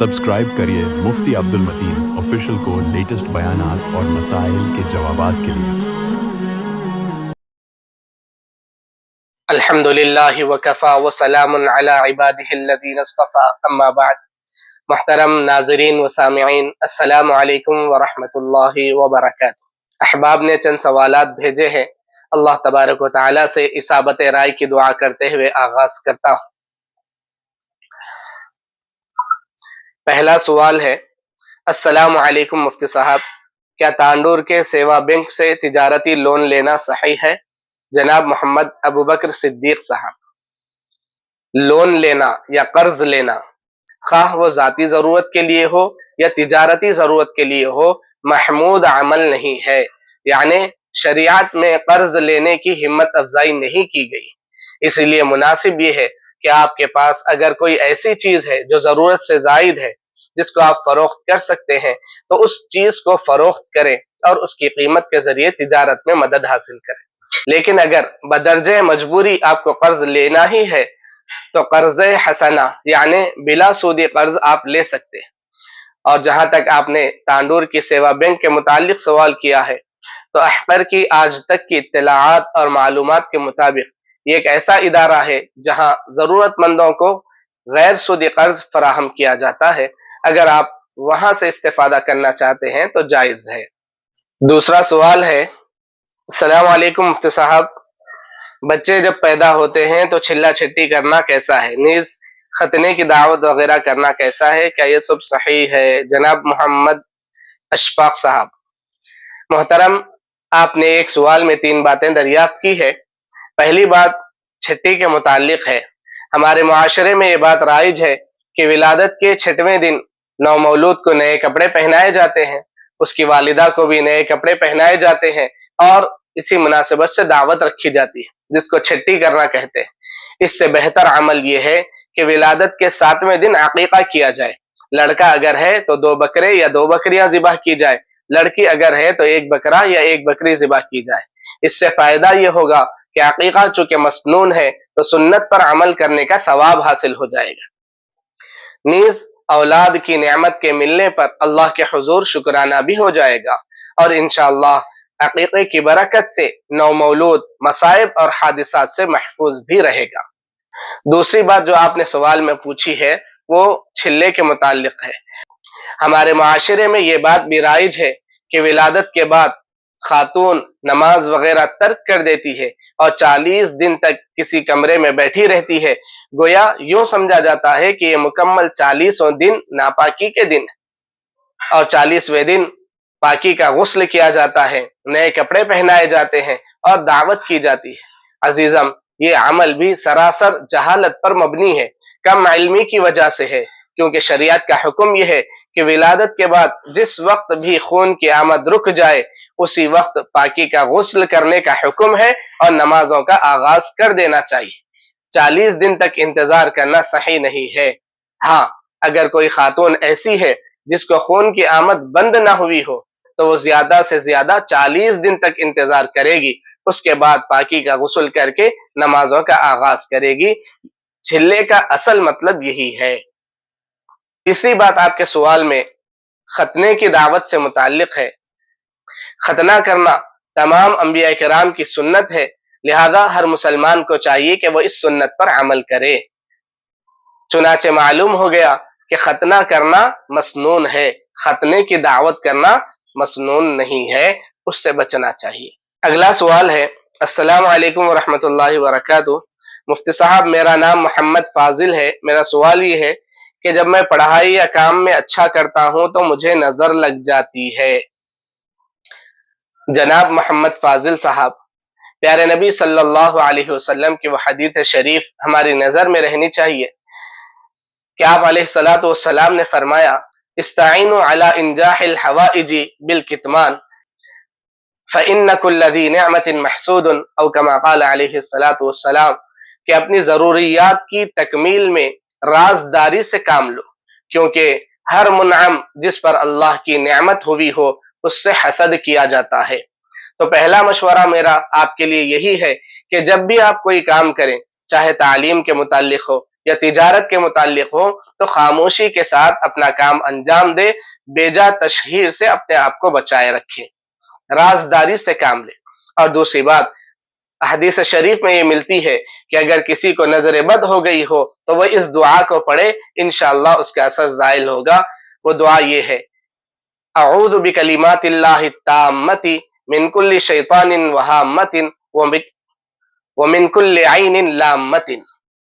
Subscribe करिए मुफ्ती Abdul Mateen official को latest बयानात और मसाइल के जवाबात के लिए। अल्हम्दुलिल्लाहि वकफ़ा व सलामुन अला इबादिहिल्लज़ीन इस्तफ़ा अम्मा बाद। मुहतरम नाज़रीन व सामिईन, अस्सलामु अलैकुम व रहमतुल्लाहि व बरकातुहू। अहबाब ने चंद सवालात भेजे हैं, अल्लाह तबारक व तआला से इसाबत राय की दुआ करते हुए आगाज करता हूँ। पहला सवाल है, अस्सलामु अलैकुम मुफ्ती साहब, क्या तांडूर के सेवा बैंक से तिजारती लोन लेना सही है? जनाब मोहम्मद अबू बकर सिद्दीक साहब। लोन लेना या कर्ज लेना, खाह वो ज़ाती ज़रूरत के लिए हो या तिजारती ज़रूरत के लिए हो, महमूद अमल नहीं है। यानी शरीयत में कर्ज लेने की हिम्मत अफजाई नहीं की गई। इसलिए मुनासिब ये है कि आपके पास अगर कोई ऐसी चीज़ है जो ज़रूरत से ज़ायद है, जिसको आप फ़रोख्त कर सकते हैं, तो उस चीज़ को फ़रोख्त करें और उसकी कीमत के ज़रिए तिजारत में मदद हासिल करें। लेकिन अगर बदरजे मजबूरी आपको कर्ज लेना ही है, तो कर्ज हसना यानी बिला सूदी कर्ज आप ले सकते हैं। और जहां तक आपने तांडूर की सेवा बैंक के मुतालिक सवाल किया है, तो अहकर की आज तक की इत्तलाआत और मालूमात के मुताबिक ये एक ऐसा इदारा है जहां ज़रूरतमंदों को गैर सूदी कर्ज फराहम किया जाता है। अगर आप वहां से इस्तेफादा करना चाहते हैं तो जायज़ है। दूसरा सवाल है, अस्सलाम वालेकुम मुफ्ती साहब, बच्चे जब पैदा होते हैं तो छिल्ला छिट्टी करना कैसा है? नीज खतने की दावत वगैरह करना कैसा है? क्या ये सब सही है? जनाब मोहम्मद अशफाक साहब। मोहतरम, आपने एक सवाल में 3 बातें दरियाफ्त की है। पहली बात छिट्टी के मुतालिक है। हमारे मुआशरे में ये बात राइज है कि विलादत के 6वें दिन नौमौलूद को नए कपड़े पहनाए जाते हैं, उसकी वालिदा को भी नए कपड़े पहनाए जाते हैं और इसी मुनासिबत से दावत रखी जाती है, जिसको छिट्टी करना कहते हैं। इससे बेहतर अमल यह है कि विलादत के 7वें दिन अकीका किया जाए। लड़का अगर है तो 2 बकरे या 2 बकरियां ज़िबह की जाए, लड़की अगर है तो 1 बकरा या 1 बकरी ज़िबह की जाए। इससे फायदा यह होगा कि अकीका चूंकि मसनून है तो सुन्नत पर अमल करने का सवाब हासिल हो जाएगा। नीज औलाद की नेमत के मिलने पर अल्लाह के हुजूर शुक्राना भी हो जाएगा और इंशाअल्लाह अकीके की बरकत से नौमौलूद मसाइब और हादिसात से महफूज भी रहेगा। दूसरी बात जो आपने सवाल में पूछी है वो छिल्ले के मुतालिक है। हमारे माशरे में ये बात भी राइज है कि विलादत के बाद खातून नमाज वगैरह तर्क कर देती है और 40 दिन तक किसी कमरे में बैठी रहती है। गोया यूं समझा जाता है कि ये मुकम्मल 40 दिन नापाकी के दिन और 40वें दिन पाकी का गुस्ल किया जाता है, नए कपड़े पहनाए जाते हैं और दावत की जाती है। अजीजम, ये अमल भी सरासर जहालत पर मबनी है, कम इल्मी की वजह से है, क्योंकि शरीयत का हुक्म यह है कि विलादत के बाद जिस वक्त भी खून की आमद रुक जाए, उसी वक्त पाकी का गुस्ल करने का हुक्म है और नमाजों का आगाज कर देना चाहिए। 40 दिन तक इंतजार करना सही नहीं है। हाँ, अगर कोई खातून ऐसी है जिसको खून की आमद बंद ना हुई हो, तो वो ज्यादा से ज्यादा 40 दिन तक इंतजार करेगी, उसके बाद पाकी का गुस्ल करके नमाजों का आगाज करेगी। छिल्ले का असल मतलब यही है। तीसरी बात आपके सवाल में खतने की दावत से मुताल्लिक है। खतना करना तमाम अंबिया किराम की सुन्नत है, लिहाजा हर मुसलमान को चाहिए कि वो इस सुन्नत पर अमल करे। चुनाचे मालूम हो गया कि खतना करना मसनून है, खतने की दावत करना मसनून नहीं है, उससे बचना चाहिए। अगला सवाल है, अस्सलाम वालेकुम व रहमतुल्लाहि व बरकातुहू। मुफ्ती साहब, मेरा नाम मोहम्मद फाजिल है। मेरा सवाल ये है कि जब मैं पढ़ाई या काम में अच्छा करता हूं तो मुझे नजर लग जाती है। जनाब मोहम्मद फाजिल साहब, प्यारे नबी सल्लल्लाहु अलैहि वसल्लम की वो हदीस शरीफ हमारी नजर में रहनी चाहिए कि आप अलैहिस्सलातु वस्सलाम ने फरमाया, इस्ताइनु अला इंजाहिल हवाइजी बिल कितमान फ़इन्न कुल्ल ज़ी निअमतिन महसूदुन, औ कमा क़ाल अलैहिस्सलातु वस्सलाम, कि अपनी जरूरियात की तकमील में राजदारी से काम लो, क्योंकि हर मुनअम जिस पर अल्लाह की नेमत हुई हो उससे हसद किया जाता है। तो पहला मशवरा मेरा आपके लिए यही है कि जब भी आप कोई काम करें, चाहे तालीम के मुताल्लिक हो یا تجارت کے متعلق ہو تو خاموشی کے ساتھ اپنا کام انجام دے، بیجا تشہیر سے اپنے آپ کو بچائے رکھے، رازداری سے کام لے۔ اور دوسری بات، حدیث شریف میں یہ ملتی ہے کہ اگر کسی کو نظر بد ہو گئی ہو تو وہ اس دعا کو پڑھے، انشاءاللہ اس کا اثر زائل ہوگا۔ وہ دعا یہ ہے: اعوذ بکلمات اللہ التامۃ من کل شیطان وہامۃ ومن کل عین لامۃ۔